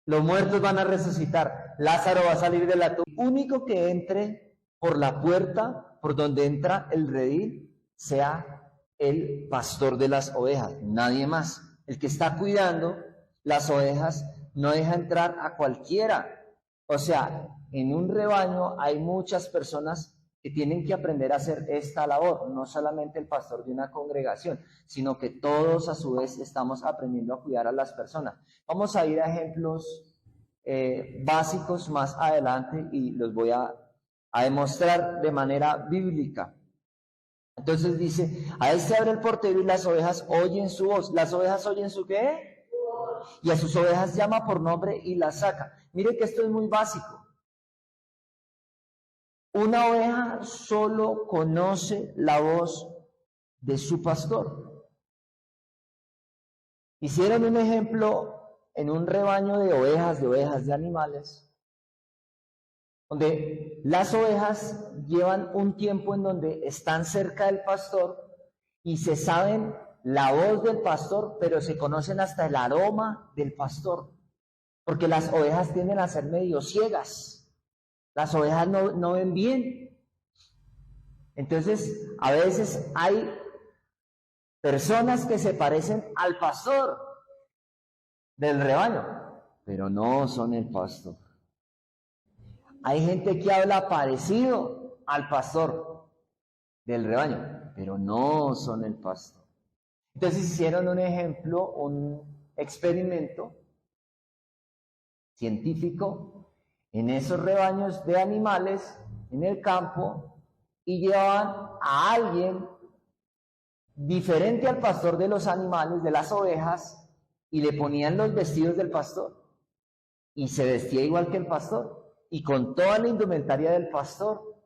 Los muertos van a resucitar. Lázaro va a salir de la tumba. El único que entre por la puerta por donde entra el redil sea el pastor de las ovejas, nadie más. El que está cuidando las ovejas no deja entrar a cualquiera. O sea, en un rebaño hay muchas personas que tienen que aprender a hacer esta labor, no solamente el pastor de una congregación, sino que todos a su vez estamos aprendiendo a cuidar a las personas. Vamos a ir a ejemplos básicos más adelante y los voy a demostrar de manera bíblica. Entonces dice, a este abre el portero y las ovejas oyen su voz. ¿Las ovejas oyen su qué? Y a sus ovejas llama por nombre y las saca. Mire que esto es muy básico. Una oveja solo conoce la voz de su pastor. Hicieron un ejemplo en un rebaño de ovejas, de animales, donde las ovejas llevan un tiempo en donde están cerca del pastor y se saben la voz del pastor, pero se conocen hasta el aroma del pastor, porque las ovejas tienden a ser medio ciegas. Las ovejas no ven bien. Entonces, a veces hay personas que se parecen al pastor del rebaño, pero no son el pastor. Hay gente que habla parecido al pastor del rebaño, pero no son el pastor. Entonces hicieron un ejemplo, un experimento científico en esos rebaños de animales en el campo y llevaban a alguien diferente al pastor de los animales, de las ovejas, y le ponían los vestidos del pastor y se vestía igual que el pastor y con toda la indumentaria del pastor.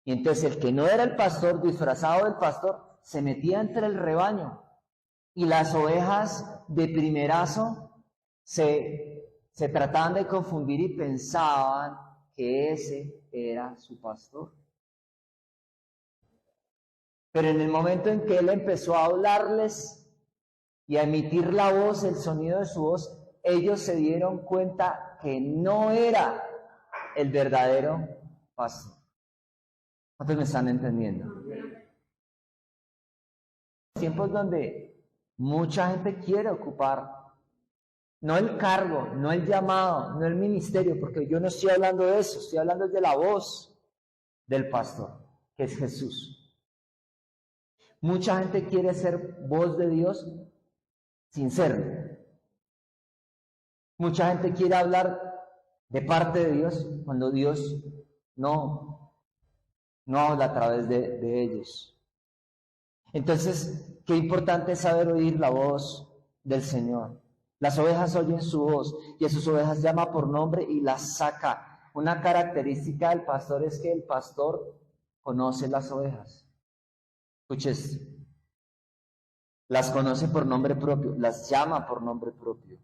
Y entonces el que no era el pastor, disfrazado del pastor, se metía entre el rebaño y las ovejas de primerazo se trataban de confundir y pensaban que ese era su pastor. Pero en el momento en que él empezó a hablarles y a emitir la voz, el sonido de su voz, ellos se dieron cuenta que no era el verdadero pastor. ¿Cuántos me están entendiendo? Tiempos donde mucha gente quiere ocupar, no el cargo, no el llamado, no el ministerio, porque yo no estoy hablando de eso, estoy hablando de la voz del pastor, que es Jesús. Mucha gente quiere ser voz de Dios sin serlo. Mucha gente quiere hablar de parte de Dios cuando Dios no habla a través de ellos. Entonces, qué importante es saber oír la voz del Señor. Las ovejas oyen su voz y a sus ovejas llama por nombre y las saca. Una característica del pastor es que el pastor conoce las ovejas. Escuches, las conoce por nombre propio, las llama por nombre propio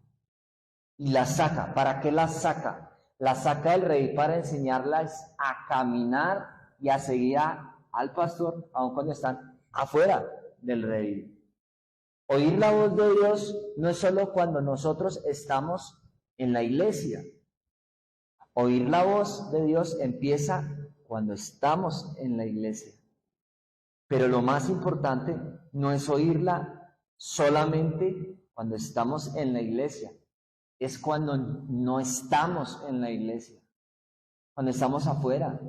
y las saca. ¿Para qué las saca? Las saca del rey para enseñarlas a caminar y a seguir al pastor, aun cuando están afuera del rey. Oír la voz de Dios no es solo cuando nosotros estamos en la iglesia. Oír la voz de Dios empieza cuando estamos en la iglesia. Pero lo más importante no es oírla solamente cuando estamos en la iglesia. Es cuando no estamos en la iglesia. Cuando estamos afuera.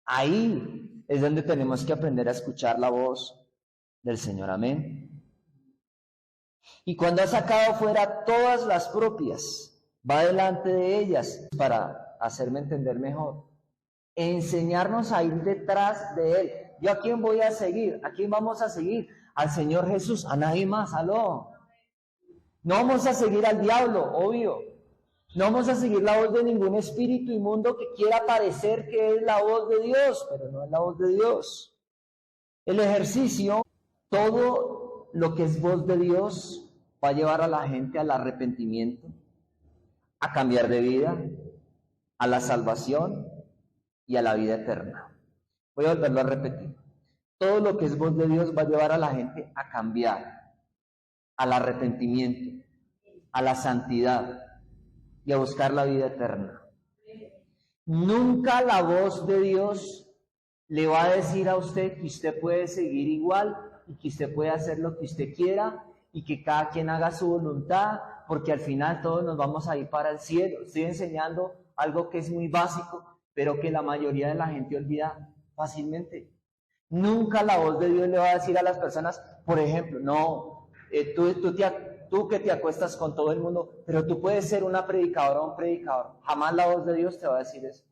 Ahí es donde tenemos que aprender a escuchar la voz del Señor. Amén. Y cuando ha sacado fuera todas las propias, va delante de ellas para hacerme entender mejor. Enseñarnos a ir detrás de Él. ¿Yo a quién voy a seguir? ¿A quién vamos a seguir? Al Señor Jesús, a nadie más, aló. No vamos a seguir al diablo, obvio. No vamos a seguir la voz de ningún espíritu inmundo que quiera parecer que es la voz de Dios, pero no es la voz de Dios. El ejercicio, todo lo que es voz de Dios, va a llevar a la gente al arrepentimiento, a cambiar de vida, a la salvación y a la vida eterna. Voy a volverlo a repetir. Todo lo que es voz de Dios va a llevar a la gente a cambiar, al arrepentimiento, a la santidad y a buscar la vida eterna. Nunca la voz de Dios le va a decir a usted que usted puede seguir igual y que usted puede hacer lo que usted quiera y que cada quien haga su voluntad, porque al final todos nos vamos a ir para el cielo. Estoy enseñando algo que es muy básico, pero que la mayoría de la gente olvida fácilmente. Nunca la voz de Dios le va a decir a las personas, por ejemplo, no, tú que te acuestas con todo el mundo, pero tú puedes ser una predicadora o un predicador. Jamás la voz de Dios te va a decir eso.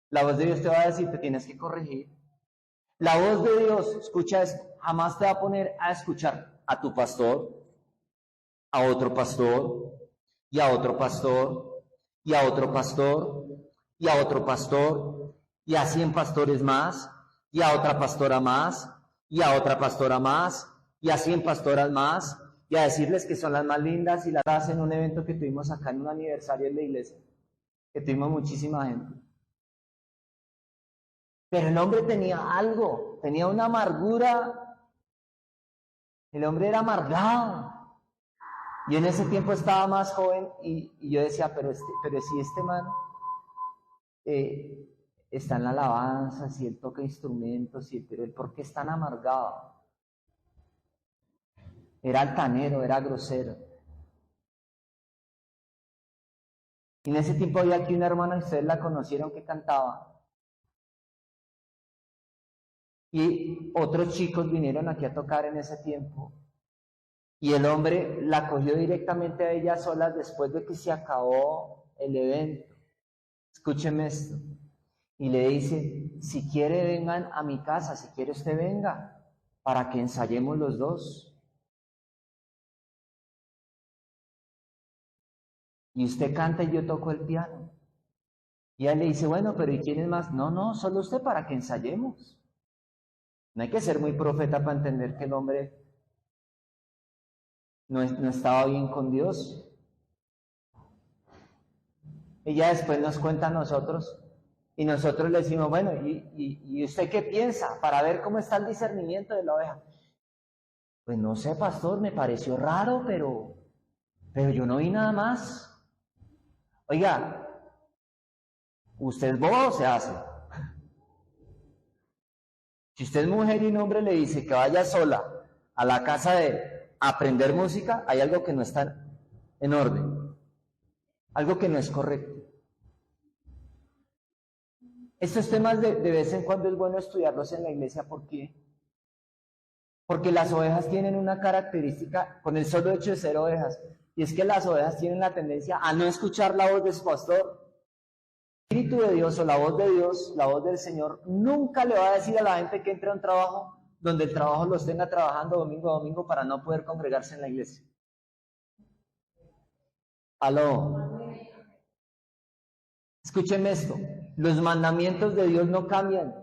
La voz de Dios te va a decir, te tienes que corregir. La voz de Dios, escucha esto, jamás te va a poner a escuchar a tu pastor, a otro pastor, y a otro pastor, y a otro pastor, y a otro pastor, y a 100 pastores más, y a otra pastora más, y a otra pastora más, y a 100 pastoras más, y a decirles que son las más lindas, y las hacen en un evento que tuvimos acá en un aniversario de la iglesia, que tuvimos muchísima gente. Pero el hombre tenía algo, tenía una amargura, el hombre era amargado. Yo en ese tiempo estaba más joven y yo decía, pero si este man está en la alabanza, si él toca instrumentos, pero él, ¿por qué es tan amargado? Era altanero, era grosero. Y en ese tiempo había aquí una hermana, ustedes la conocieron, que cantaba. Y otros chicos vinieron aquí a tocar en ese tiempo. Y el hombre la cogió directamente a ella solas después de que se acabó el evento. Escúcheme esto. Y le dice, si quiere vengan a mi casa, si quiere usted venga, para que ensayemos los dos. Y usted canta y yo toco el piano. Y ella le dice, bueno, pero ¿y quién es más? No, solo usted para que ensayemos. No hay que ser muy profeta para entender que el hombre no estaba bien con Dios. Ella después nos cuenta a nosotros y nosotros le decimos, bueno, ¿y usted qué piensa? Para ver cómo está el discernimiento de la oveja. Pues no sé, pastor, me pareció raro, pero yo no vi nada más. Oiga, ¿usted es bobo o se hace? Si usted es mujer y un hombre le dice que vaya sola a la casa de aprender música, hay algo que no está en orden, algo que no es correcto. Estos temas de vez en cuando es bueno estudiarlos en la iglesia. ¿Por qué? Porque las ovejas tienen una característica con el solo hecho de ser ovejas, y es que las ovejas tienen la tendencia a no escuchar la voz de su pastor. El Espíritu de Dios o la voz de Dios, la voz del Señor, nunca le va a decir a la gente que entre a un trabajo donde el trabajo los tenga trabajando domingo a domingo para no poder congregarse en la iglesia. Aló. Escúchenme esto, los mandamientos de Dios no cambian,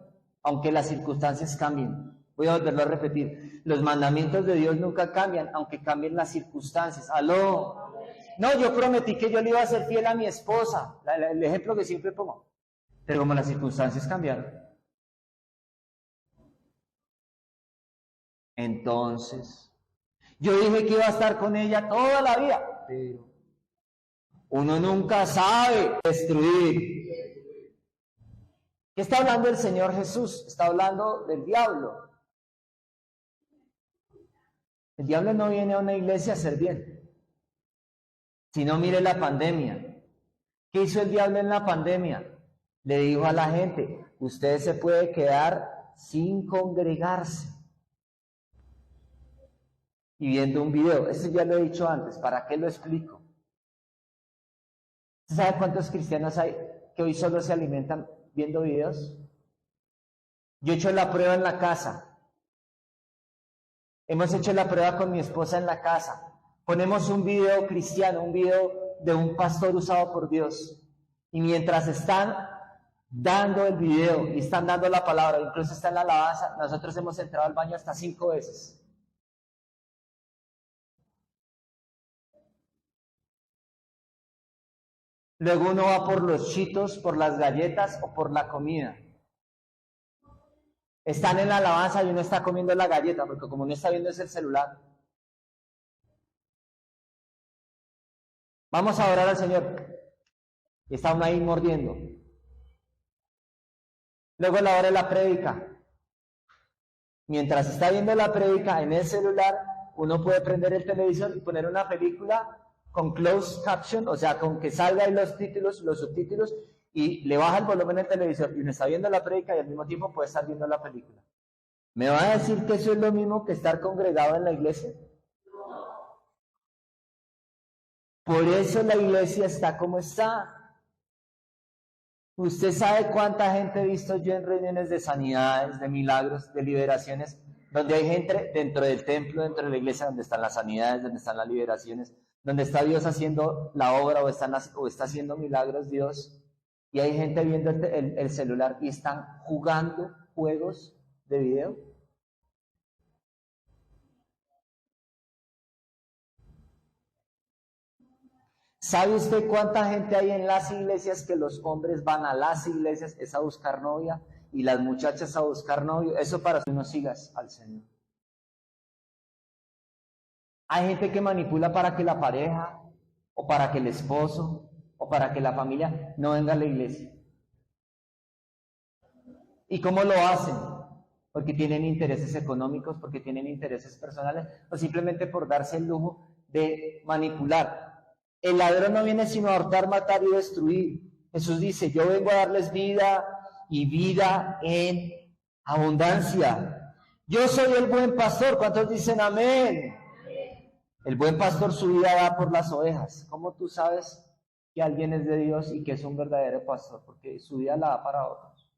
aunque las circunstancias cambien. Voy a volverlo a repetir, los mandamientos de Dios nunca cambian, aunque cambien las circunstancias. Aló. No, yo prometí que yo le iba a ser fiel a mi esposa, el ejemplo que siempre pongo, pero como las circunstancias cambiaron. Entonces, yo dije que iba a estar con ella toda la vida, pero uno nunca sabe destruir. ¿Qué está hablando el Señor Jesús? Está hablando del diablo. El diablo no viene a una iglesia a hacer bien. Si no, mire la pandemia. ¿Qué hizo el diablo en la pandemia? Le dijo a la gente, usted se puede quedar sin congregarse y viendo un video. Esto ya lo he dicho antes, ¿para qué lo explico? ¿Usted sabe cuántos cristianos hay que hoy solo se alimentan viendo videos? Yo he hecho la prueba en la casa. Hemos hecho la prueba con mi esposa en la casa. Ponemos un video cristiano, un video de un pastor usado por Dios. Y mientras están dando el video y están dando la palabra, incluso está en la alabanza, nosotros hemos entrado al baño hasta 5 veces. Luego uno va por los chitos, por las galletas o por la comida. Están en la alabanza y uno está comiendo la galleta, porque como no está viendo es el celular. Vamos a orar al Señor. Y está uno ahí mordiendo. Luego la hora de la prédica. Mientras está viendo la prédica en el celular, uno puede prender el televisor y poner una película con closed caption, o sea, con que salga ahí los títulos, los subtítulos, y le baja el volumen del televisor y uno está viendo la prédica y al mismo tiempo puede estar viendo la película. ¿Me va a decir que eso es lo mismo que estar congregado en la iglesia? Por eso la iglesia está como está. Usted sabe cuánta gente he visto yo en reuniones de sanidades, de milagros, de liberaciones, donde hay gente dentro del templo, dentro de la iglesia, donde están las sanidades, donde están las liberaciones, donde está Dios haciendo la obra o está haciendo milagros Dios, y hay gente viendo el celular y están jugando juegos de video. ¿Sabe usted cuánta gente hay en las iglesias que los hombres van a las iglesias es a buscar novia y las muchachas a buscar novio? Eso para que no sigas al Señor. Hay gente que manipula para que la pareja o para que el esposo o para que la familia no venga a la iglesia. ¿Y cómo lo hacen? Porque tienen intereses económicos, porque tienen intereses personales o simplemente por darse el lujo de manipular. El ladrón no viene sino a hurtar, matar y destruir. Jesús dice, yo vengo a darles vida y vida en abundancia. Yo soy el buen pastor. ¿Cuántos dicen amén? El buen pastor su vida da por las ovejas. ¿Cómo tú sabes que alguien es de Dios y que es un verdadero pastor? Porque su vida la da para otros.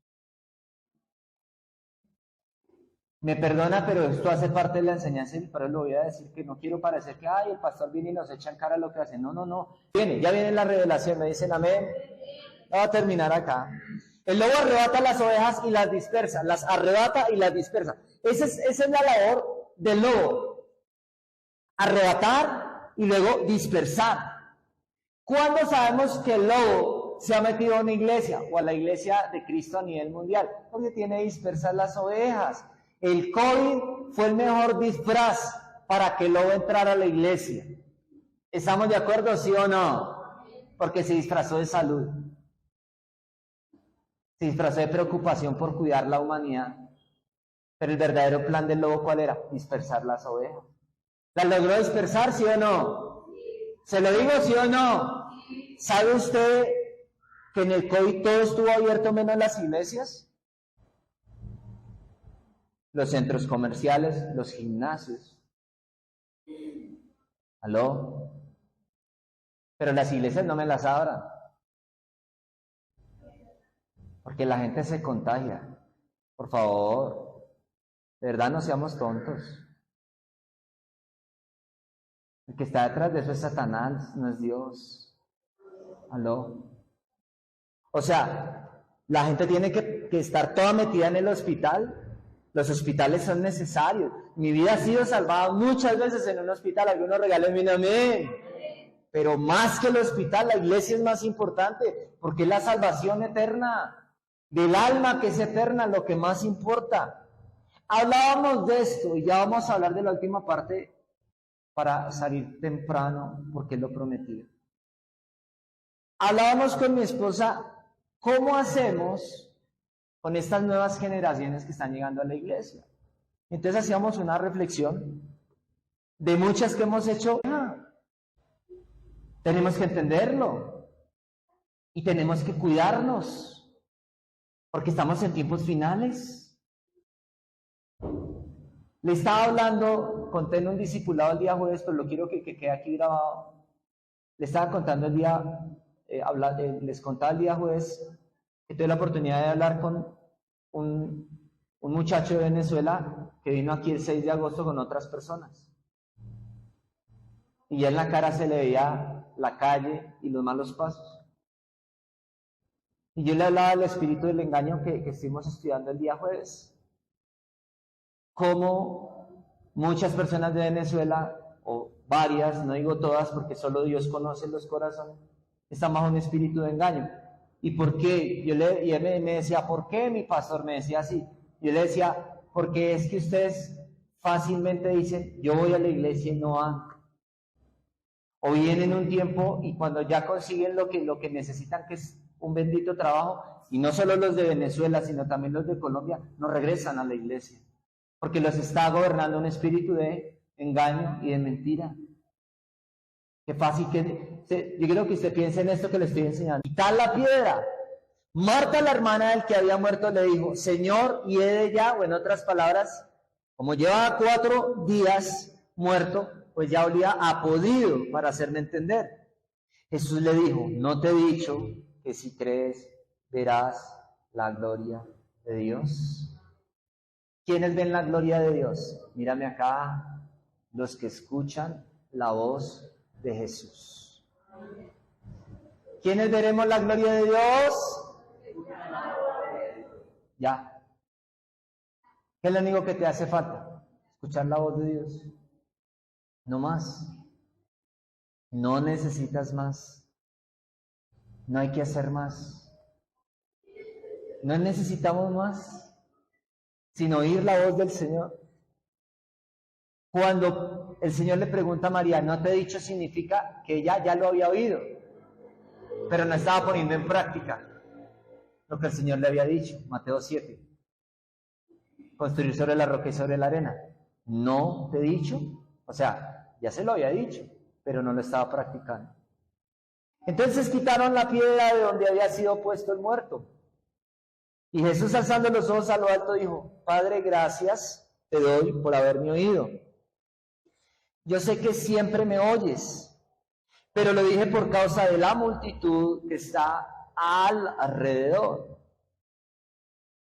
Me perdona, pero esto hace parte de la enseñanza, pero lo voy a decir que no quiero parecer que, ay, el pastor viene y nos echa en cara lo que hace. No, no, no. Ya viene la revelación, me dicen amén. Vamos a terminar acá. El lobo arrebata las ovejas y las dispersa, las arrebata y las dispersa. Esa es la labor del lobo. Arrebatar y luego dispersar. ¿Cuándo sabemos que el lobo se ha metido a una iglesia o a la iglesia de Cristo a nivel mundial? Porque tiene dispersas las ovejas. El COVID fue el mejor disfraz para que el lobo entrara a la iglesia. ¿Estamos de acuerdo, sí o no? Porque se disfrazó de salud. Se disfrazó de preocupación por cuidar la humanidad. Pero el verdadero plan del lobo, ¿cuál era? Dispersar las ovejas. ¿Las logró dispersar, sí o no? ¿Se lo digo, sí o no? ¿Sabe usted que en el COVID todo estuvo abierto menos las iglesias? Los centros comerciales, los gimnasios. ¿Aló? Pero las iglesias no me las abran. Porque la gente se contagia. Por favor, de verdad no seamos tontos. El que está detrás de eso es Satanás, no es Dios. ¿Aló? O sea, la gente tiene que estar toda metida en el hospital. Los hospitales son necesarios. Mi vida ha sido salvada muchas veces en un hospital. Algunos regálenme un amén. Pero más que el hospital, la iglesia es más importante, porque es la salvación eterna del alma, que es eterna, lo que más importa. Hablábamos de esto y ya vamos a hablar de la última parte para salir temprano, porque es lo prometido. Hablábamos con mi esposa, ¿cómo hacemos con estas nuevas generaciones que están llegando a la iglesia? Entonces hacíamos una reflexión de muchas que hemos hecho. Tenemos que entenderlo y tenemos que cuidarnos, porque estamos en tiempos finales. Le estaba hablando, conté en un discipulado el día jueves, pero lo quiero que quede aquí grabado. Le estaba contando el día, les contaba el día jueves que tuve la oportunidad de hablar con un muchacho de Venezuela que vino aquí el 6 de agosto con otras personas. Y ya en la cara se le veía la calle y los malos pasos. Y yo le hablaba del espíritu del engaño que estuvimos estudiando el día jueves. Cómo muchas personas de Venezuela, o varias, no digo todas porque solo Dios conoce los corazones, están bajo un espíritu de engaño. ¿Y por qué? Y él me decía, ¿por qué? Mi pastor me decía así. Yo le decía, porque es que ustedes fácilmente dicen, yo voy a la iglesia y no van. o vienen un tiempo y cuando ya consiguen lo que necesitan, que es un bendito trabajo, y no solo los de Venezuela, sino también los de Colombia, no regresan a la iglesia, porque los está gobernando un espíritu de engaño y de mentira. Qué fácil yo quiero que usted piense en esto que le estoy enseñando. Quitar la piedra. Marta, la hermana del que había muerto, le dijo, Señor, y he de ya, o en otras palabras, como lleva 4 días muerto, pues ya olía a podrido, para hacerme entender. Jesús le dijo, ¿no te he dicho que si crees verás la gloria de Dios? ¿Quiénes ven la gloria de Dios? Mírame acá, los que escuchan la voz de Jesús. ¿Quiénes veremos la gloria de Dios? Ya. ¿Qué es lo único que te hace falta? Escuchar la voz de Dios. No más. No necesitas más. No hay que hacer más. No necesitamos más, sino oír la voz del Señor. Cuando el Señor le pregunta a María, ¿no te he dicho? Significa que ella ya lo había oído, pero no estaba poniendo en práctica lo que el Señor le había dicho. Mateo 7. Construir sobre la roca y sobre la arena. ¿No te he dicho? O sea, ya se lo había dicho, pero no lo estaba practicando. Entonces quitaron la piedra de donde había sido puesto el muerto. Y Jesús, alzando los ojos a lo alto, dijo, Padre, gracias te doy por haberme oído. Yo sé que siempre me oyes, pero lo dije por causa de la multitud que está alrededor,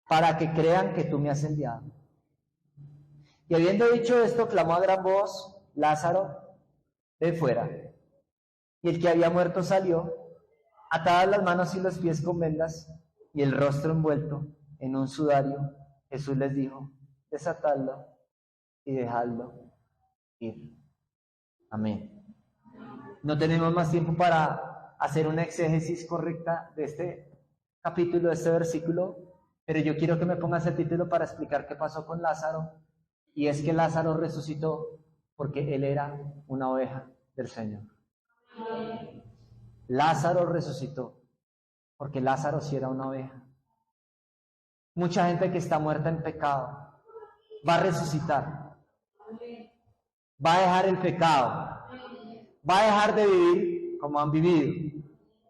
para que crean que tú me has enviado. Y habiendo dicho esto, clamó a gran voz, Lázaro, ven fuera. Y el que había muerto salió, atadas las manos y los pies con vendas, y el rostro envuelto en un sudario. Jesús les dijo, desatadlo y dejadlo ir. Amén. No tenemos más tiempo para hacer una exégesis correcta de este capítulo, de este versículo, pero yo quiero que me pongas el título para explicar qué pasó con Lázaro, y es que Lázaro resucitó porque él era una oveja del Señor. Lázaro resucitó porque Lázaro sí era una oveja. Mucha gente que está muerta en pecado va a resucitar, va a dejar el pecado, va a dejar de vivir como han vivido,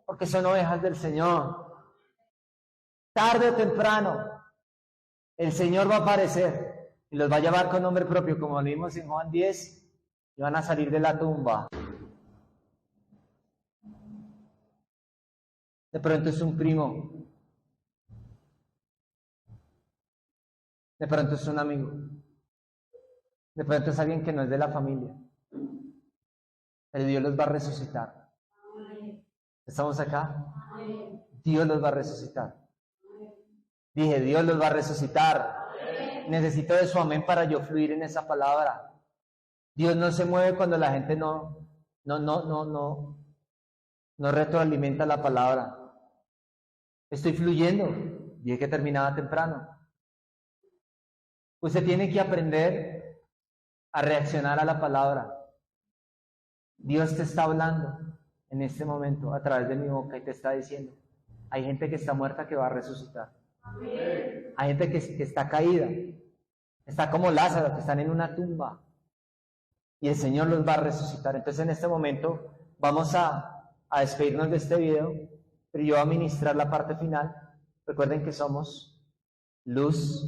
porque son ovejas del Señor. Tarde o temprano, el Señor va a aparecer y los va a llevar con nombre propio, como lo vimos en Juan 10, y van a salir de la tumba. De pronto es un primo, de pronto es un amigo, de pronto es alguien que no es de la familia, pero Dios los va a resucitar. ¿Estamos acá? Dios los va a resucitar. Dije, Dios los va a resucitar. Necesito de su amén para yo fluir en esa palabra. Dios no se mueve cuando la gente no retroalimenta la palabra. Estoy fluyendo. Dije que terminaba temprano. Usted tiene que aprender a reaccionar a la palabra. Dios te está hablando en este momento a través de mi boca y te está diciendo, hay gente que está muerta que va a resucitar. Hay gente que está caída, está como Lázaro, que están en una tumba, y el Señor los va a resucitar. Entonces en este momento vamos a despedirnos de este video, pero yo voy a ministrar la parte final. Recuerden que somos luz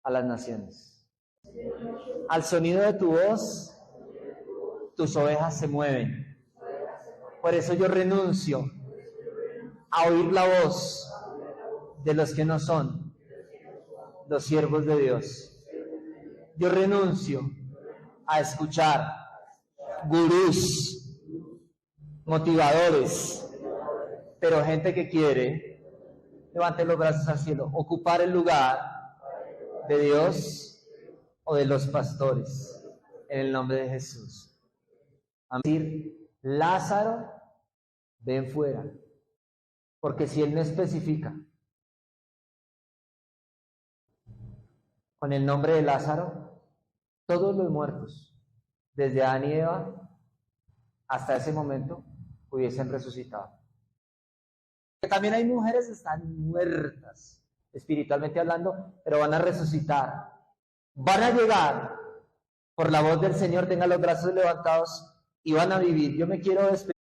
a las naciones. Al sonido de tu voz, tus ovejas se mueven. Por eso yo renuncio a oír la voz de los que no son los siervos de Dios. Yo renuncio a escuchar gurús, motivadores, pero gente que quiere, levante los brazos al cielo, ocupar el lugar de Dios o de los pastores, en el nombre de Jesús. A decir, Lázaro, ven fuera, porque si él no especifica con el nombre de Lázaro, todos los muertos, desde Adán y Eva hasta ese momento hubiesen resucitado. También hay mujeres que están muertas, espiritualmente hablando, pero van a resucitar. Van a llegar por la voz del Señor, tengan los brazos levantados y van a vivir. Yo me quiero despedir.